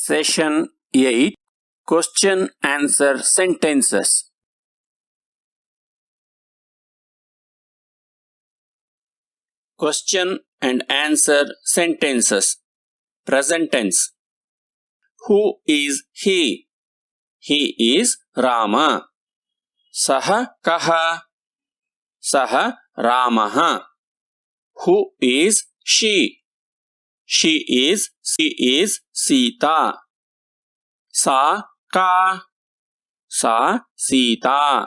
Session 8 Question Answer Sentences. Question and answer sentences. Present tense. Who is he? He is Rama. Saha kaha? Saha Ramaha. Who is she? She is Sita. Sa ka? Sa Sita.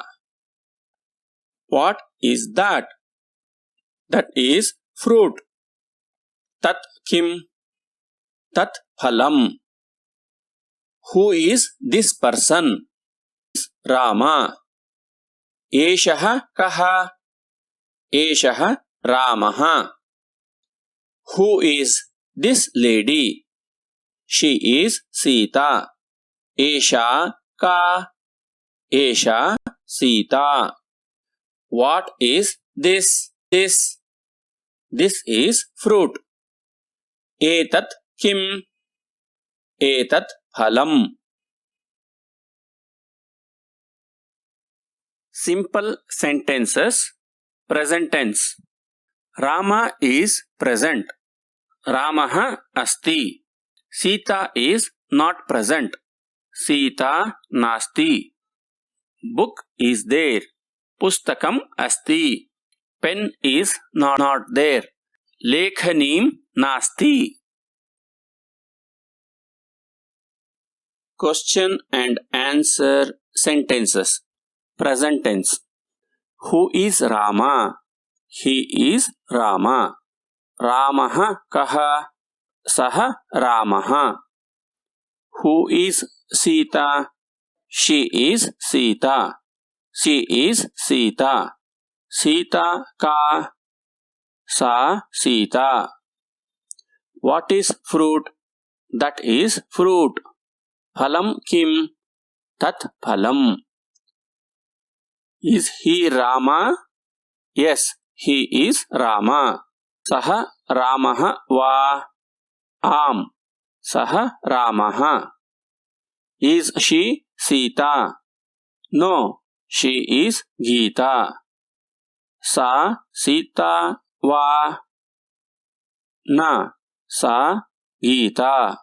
What is that? That is fruit. Tat kim? Tat phalam. Who is this person? Rama. Eshaha kaha? Eshaha Ramaha. Who is this lady? She is Sita. Esha ka? Esha Sita. What is this? This is fruit. Etat kim? Etat phalam. Simple sentences. Present tense. Rama is present. Ramaha asti. Sita is not present. Sita nasti. Book is there. Pustakam asti. Pen is not there. Lekhanim nasti. Question and answer sentences. Present tense. Who is Rama? He is Rama. Ramaha kaha? Saha Ramaha. Who is Sita? She is Sita. She is Sita. Sita ka? Sa Sita. What is fruit? That is fruit. Phalam kim? Tat phalam. Is he Rama? Yes, he is Rama. Saha Ramaha va? Am. Saha Ramaha. Is she Sita? No, she is Geeta. Sa Sita va? Na. Sa Geeta.